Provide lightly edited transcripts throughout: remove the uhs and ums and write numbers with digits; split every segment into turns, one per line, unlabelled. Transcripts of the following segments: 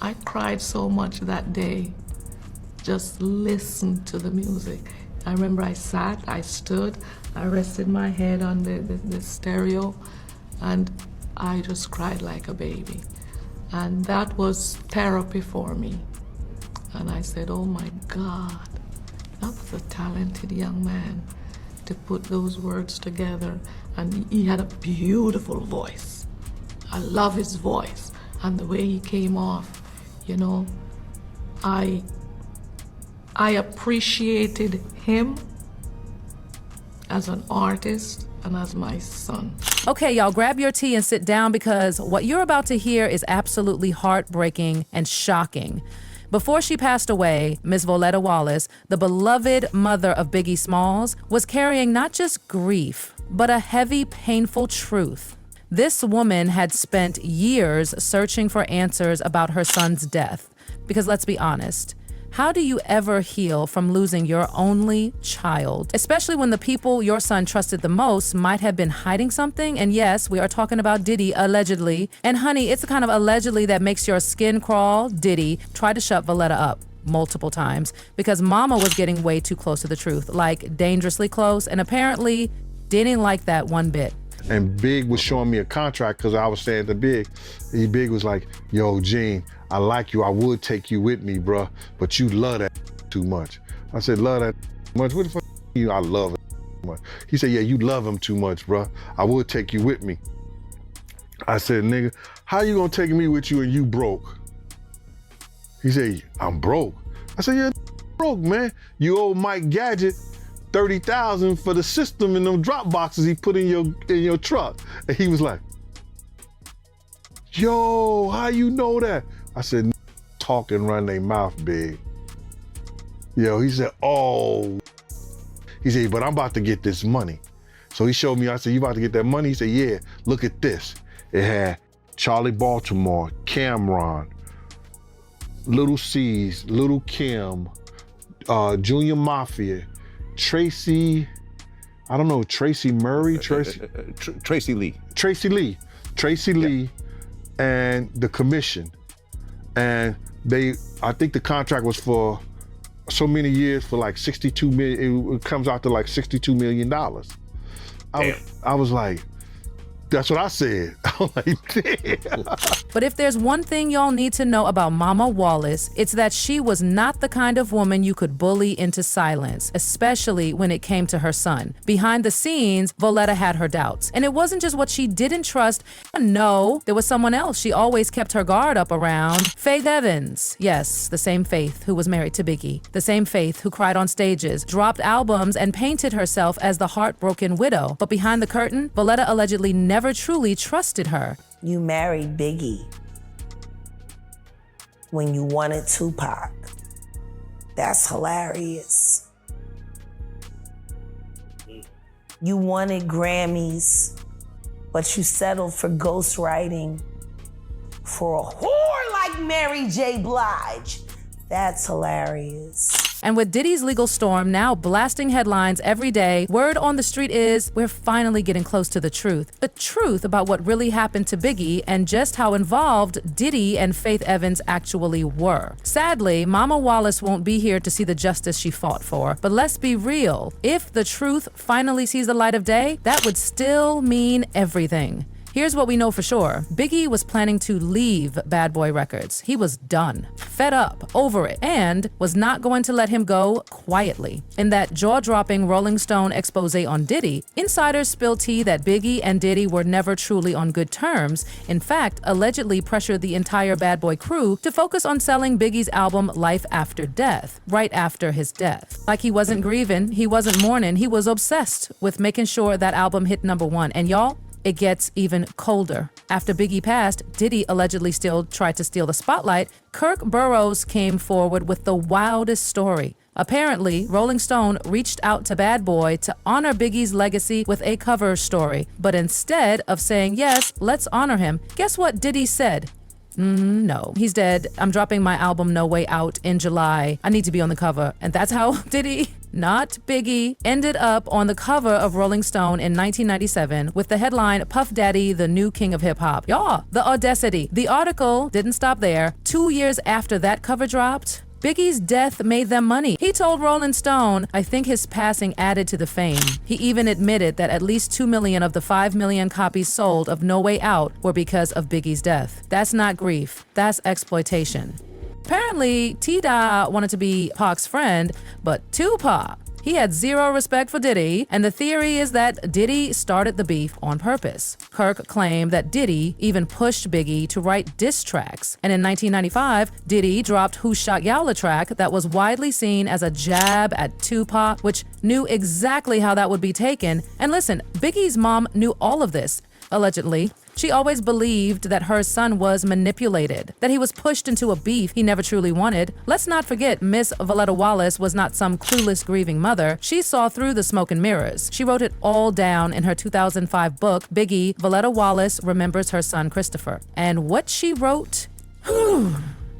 I cried so much that day. Just listen to the music. I remember I sat, I stood, I rested my head on the stereo, and I just cried like a baby. And that was therapy for me. And I said, oh my God, that was a talented young man to put those words together. And he had a beautiful voice. I love his voice and the way he came off, you know. I appreciated him as an artist and as my son.
Okay, y'all, grab your tea and sit down because what you're about to hear is absolutely heartbreaking and shocking. Before she passed away, Miss Voletta Wallace, the beloved mother of Biggie Smalls, was carrying not just grief, but a heavy, painful truth. This woman had spent years searching for answers about her son's death. Because let's be honest, how do you ever heal from losing your only child? Especially when the people your son trusted the most might have been hiding something. And yes, we are talking about Diddy, allegedly. And honey, it's the kind of allegedly that makes your skin crawl. Diddy tried to shut Voletta up multiple times because mama was getting way too close to the truth, like dangerously close, and apparently didn't like that one bit.
And Big was showing me a contract because I was saying to Big, Big was like, yo, Gene, I like you, I would take you with me, bruh, but you love that too much. I said, love that much? What the fuck you? I love it too much. He said, yeah, you love him too much, bruh. I would take you with me. I said, nigga, how you gonna take me with you and you broke? He said, I'm broke. I said, yeah, broke, man. You owe Mike Gadget $30,000 for the system and them drop boxes he put in your truck. And he was like, yo, how you know that? I said, talk and run their mouth, Big. Yo, he said, oh. He said, but I'm about to get this money. So he showed me, I said, you about to get that money? He said, yeah, look at this. It had Charlie Baltimore, Cameron, Little C's, Little Kim, Junior Mafia, Tracy, I don't know, Tracy Murray?
Tracy Lee.
Tracy Lee and the commission. And I think the contract was for so many years for like 62 million, it comes out to like $62 million. I was like, that's what I said. I'm like, damn.
But if there's one thing y'all need to know about Mama Wallace, it's that she was not the kind of woman you could bully into silence, especially when it came to her son. Behind the scenes, Voletta had her doubts. And it wasn't just what she didn't trust. No, there was someone else she always kept her guard up around. Faith Evans. Yes, the same Faith who was married to Biggie. The same Faith who cried on stages, dropped albums, and painted herself as the heartbroken widow. But behind the curtain, Voletta allegedly never truly trusted her.
You married Biggie when you wanted Tupac. That's hilarious. You wanted Grammys, but you settled for ghostwriting for a whore like Mary J. Blige. That's hilarious.
And with Diddy's legal storm now blasting headlines every day, word on the street is we're finally getting close to the truth. The truth about what really happened to Biggie and just how involved Diddy and Faith Evans actually were. Sadly, Mama Wallace won't be here to see the justice she fought for. But let's be real. If the truth finally sees the light of day, that would still mean everything. Here's what we know for sure. Biggie was planning to leave Bad Boy Records. He was done, fed up, over it, and was not going to let him go quietly. In that jaw-dropping Rolling Stone expose on Diddy, insiders spill tea that Biggie and Diddy were never truly on good terms. In fact, allegedly pressured the entire Bad Boy crew to focus on selling Biggie's album Life After Death, right after his death. Like he wasn't grieving, he wasn't mourning, he was obsessed with making sure that album hit #1. And y'all, it gets even colder. After Biggie passed, Diddy allegedly still tried to steal the spotlight. Kirk Burroughs came forward with the wildest story. Apparently, Rolling Stone reached out to Bad Boy to honor Biggie's legacy with a cover story. But instead of saying, yes, let's honor him, guess what Diddy said? No, he's dead. I'm dropping my album No Way Out in July. I need to be on the cover. And that's how Diddy, not Biggie, ended up on the cover of Rolling Stone in 1997 with the headline, Puff Daddy, the new king of hip hop. Y'all, the audacity. The article didn't stop there. 2 years after that cover dropped, Biggie's death made them money. He told Rolling Stone, I think his passing added to the fame. He even admitted that at least 2 million of the 5 million copies sold of No Way Out were because of Biggie's death. That's not grief, that's exploitation. Apparently, T-Dot wanted to be Pac's friend, but Tupac, he had zero respect for Diddy, and the theory is that Diddy started the beef on purpose. Kirk claimed that Diddy even pushed Biggie to write diss tracks. And in 1995, Diddy dropped Who Shot Y'all, a track that was widely seen as a jab at Tupac, which knew exactly how that would be taken. And listen, Biggie's mom knew all of this, allegedly. She always believed that her son was manipulated, that he was pushed into a beef he never truly wanted. Let's not forget, Miss Voletta Wallace was not some clueless grieving mother. She saw through the smoke and mirrors. She wrote it all down in her 2005 book, Biggie, Voletta Wallace Remembers Her Son Christopher. And what she wrote,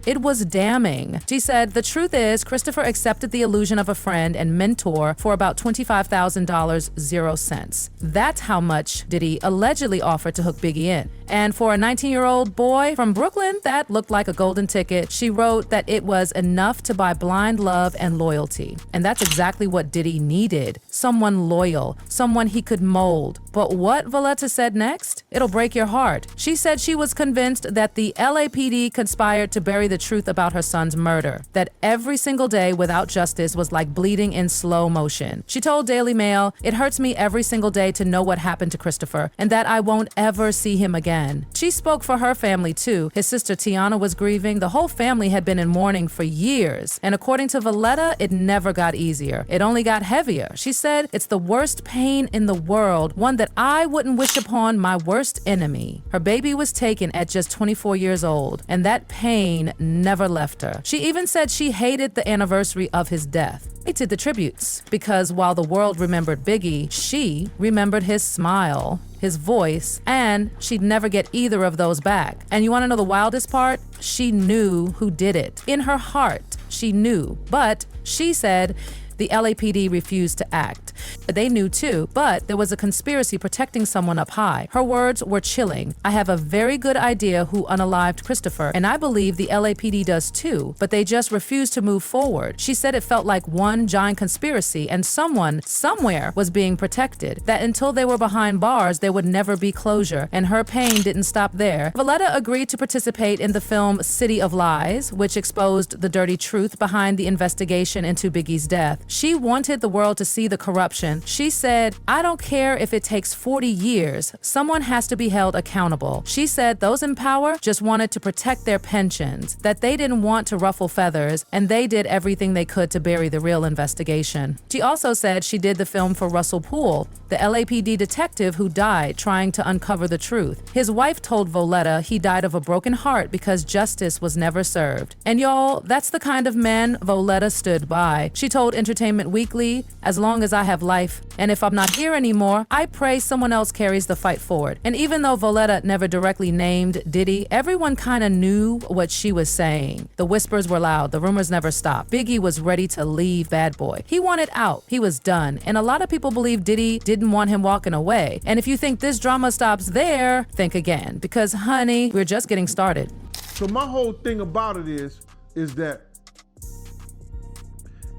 it was damning. She said, the truth is, Christopher accepted the illusion of a friend and mentor for about $25,000, 0 cents. That's how much Diddy allegedly offered to hook Biggie in. And for a 19-year-old boy from Brooklyn, that looked like a golden ticket. She wrote that it was enough to buy blind love and loyalty. And that's exactly what Diddy needed. Someone loyal, someone he could mold. But what Voletta said next? It'll break your heart. She said she was convinced that the LAPD conspired to bury the truth about her son's murder, that every single day without justice was like bleeding in slow motion. She told Daily Mail, it hurts me every single day to know what happened to Christopher and that I won't ever see him again. She spoke for her family too. His sister Tiana was grieving. The whole family had been in mourning for years. And according to Voletta, it never got easier. It only got heavier. She said, it's the worst pain in the world, one that I wouldn't wish upon my worst enemy. Her baby was taken at just 24 years old, and that pain never left her. She even said she hated the anniversary of his death. They did the tributes, because while the world remembered Biggie, she remembered his smile, his voice, and she'd never get either of those back. And you want to know the wildest part? She knew who did it. In her heart, she knew. But she said the LAPD refused to act. They knew too, but there was a conspiracy protecting someone up high. Her words were chilling. I have a very good idea who unalived Christopher, and I believe the LAPD does too, but they just refused to move forward. She said it felt like one giant conspiracy and someone, somewhere, was being protected, that until they were behind bars, there would never be closure, and her pain didn't stop there. Voletta agreed to participate in the film City of Lies, which exposed the dirty truth behind the investigation into Biggie's death. She wanted the world to see the corruption. She said, I don't care if it takes 40 years. Someone has to be held accountable. She said those in power just wanted to protect their pensions, that they didn't want to ruffle feathers, and they did everything they could to bury the real investigation. She also said she did the film for Russell Poole, the LAPD detective who died trying to uncover the truth. His wife told Voletta he died of a broken heart because justice was never served. And y'all, that's the kind of man Voletta stood by. She told Entertainment Weekly, as long as I have life, and if I'm not here anymore, I pray someone else carries the fight forward. And even though Voletta never directly named Diddy, everyone kind of knew what she was saying. The whispers were loud, the rumors never stopped. Biggie was ready to leave Bad Boy. He wanted out, he was done. And a lot of people believe Diddy didn't want him walking away. And if you think this drama stops there, think again. Because honey, we're just getting started.
So my whole thing about it is that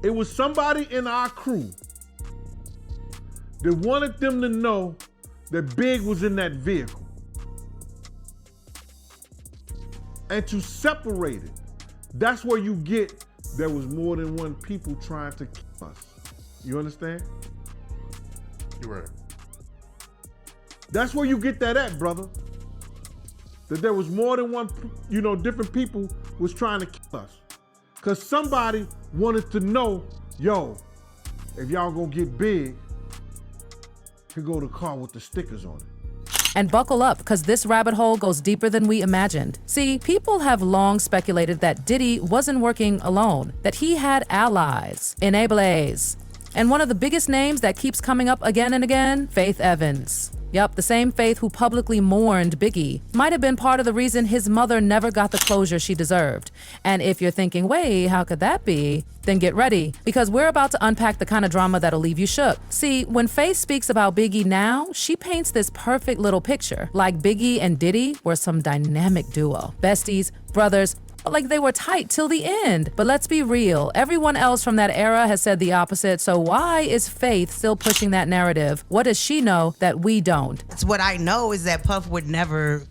it was somebody in our crew that wanted them to know that Big was in that vehicle. And to separate it, that's where you get there was more than one people trying to kill us. You understand?
You're right.
That's where you get that at, brother. That there was more than one, different people was trying to kill us. Because somebody wanted to know, yo, if y'all gonna get big, here go the car with the stickers on it.
And buckle up, because this rabbit hole goes deeper than we imagined. See, people have long speculated that Diddy wasn't working alone, that he had allies, enablers. And one of the biggest names that keeps coming up again and again, Faith Evans. Yup, the same Faith who publicly mourned Biggie might have been part of the reason his mother never got the closure she deserved. And if you're thinking, wait, how could that be? Then get ready, because we're about to unpack the kind of drama that'll leave you shook. See, when Faith speaks about Biggie now, she paints this perfect little picture. Like Biggie and Diddy were some dynamic duo. Besties, brothers, like they were tight till the end. But let's be real, everyone else from that era has said the opposite, so why is Faith still pushing that narrative? What does she know that we don't?
That's what I know, is that Puff would never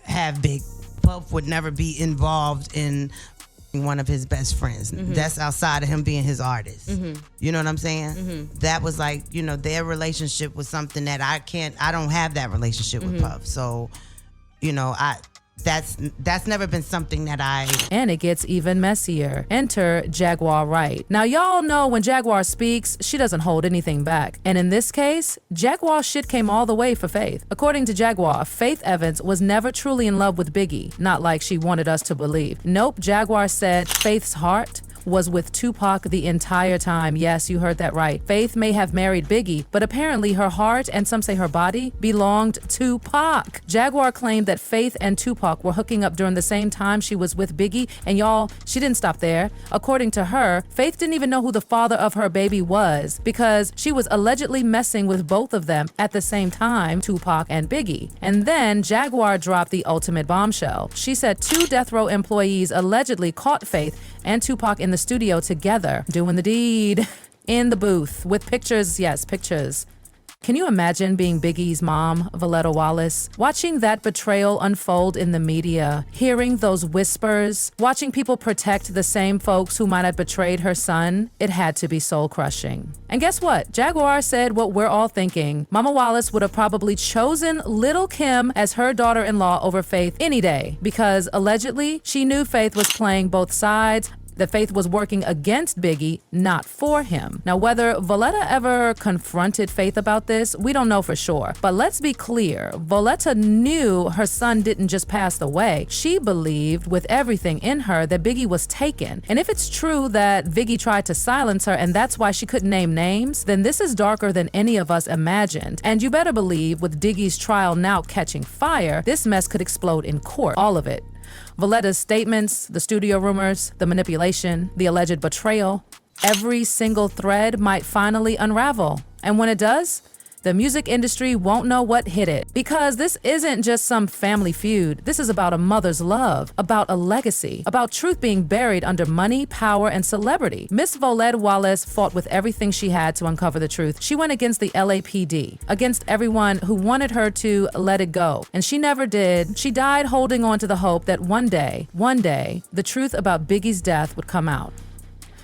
have Big. Puff would never be involved in one of his best friends. That's outside of him being his artist. You know what I'm saying? That was like, you know, their relationship was something that I don't have that relationship with Puff. So, you know, that's never been something that
And it gets even messier. Enter Jaguar Wright. Now y'all know when Jaguar speaks, she doesn't hold anything back. And in this case, Jaguar shit came all the way for Faith. According to Jaguar, Faith Evans was never truly in love with Biggie, not like she wanted us to believe. Nope, Jaguar said Faith's heart was with Tupac the entire time. Yes, you heard that right. Faith may have married Biggie, but apparently her heart, and some say her body, belonged to Pac. Jaguar claimed that Faith and Tupac were hooking up during the same time she was with Biggie, and y'all, she didn't stop there. According to her, Faith didn't even know who the father of her baby was, because she was allegedly messing with both of them at the same time, Tupac and Biggie. And then Jaguar dropped the ultimate bombshell. She said 2 death row employees allegedly caught Faith and Tupac in the studio together, doing the deed, in the booth, with pictures, yes, pictures. Can you imagine being Biggie's mom, Voletta Wallace, watching that betrayal unfold in the media, hearing those whispers, watching people protect the same folks who might have betrayed her son? It had to be soul-crushing. And guess what? Jaguar said what we're all thinking. Mama Wallace would have probably chosen Little Kim as her daughter-in-law over Faith any day, because allegedly she knew Faith was playing both sides, that Faith was working against Biggie, not for him. Now, whether Voletta ever confronted Faith about this, we don't know for sure. But let's be clear, Voletta knew her son didn't just pass away. She believed with everything in her that Biggie was taken. And if it's true that Biggie tried to silence her and that's why she couldn't name names, then this is darker than any of us imagined. And you better believe with Diggie's trial now catching fire, this mess could explode in court, all of it. Voletta's statements, the studio rumors, the manipulation, the alleged betrayal, every single thread might finally unravel. And when it does, the music industry won't know what hit it. Because this isn't just some family feud. This is about a mother's love, about a legacy, about truth being buried under money, power, and celebrity. Miss Voletta Wallace fought with everything she had to uncover the truth. She went against the LAPD, against everyone who wanted her to let it go. And she never did. She died holding on to the hope that one day, the truth about Biggie's death would come out.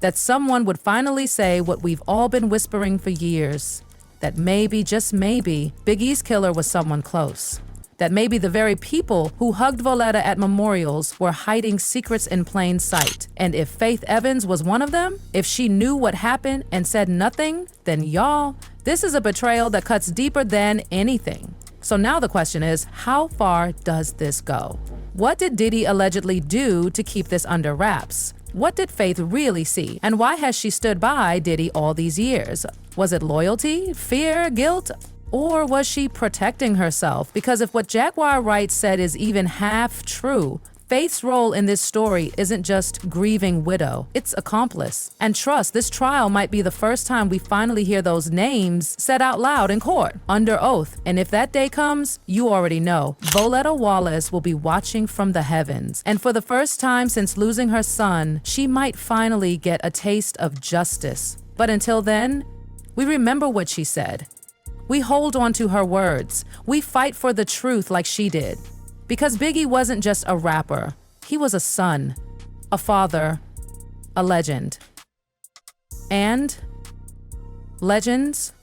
That someone would finally say what we've all been whispering for years. That maybe, just maybe, Biggie's killer was someone close. That maybe the very people who hugged Voletta at memorials were hiding secrets in plain sight. And if Faith Evans was one of them, if she knew what happened and said nothing, then y'all, this is a betrayal that cuts deeper than anything. So now the question is, how far does this go? What did Diddy allegedly do to keep this under wraps? What did Faith really see? And why has she stood by Diddy all these years? Was it loyalty, fear, guilt? Or was she protecting herself? Because if what Jaguar Wright said is even half true, Faith's role in this story isn't just grieving widow, it's accomplice. And trust, this trial might be the first time we finally hear those names said out loud in court, under oath. And if that day comes, you already know, Voletta Wallace will be watching from the heavens. And for the first time since losing her son, she might finally get a taste of justice. But until then, we remember what she said. We hold on to her words. We fight for the truth like she did. Because Biggie wasn't just a rapper. He was a son, a father, a legend. And legends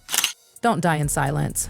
don't die in silence.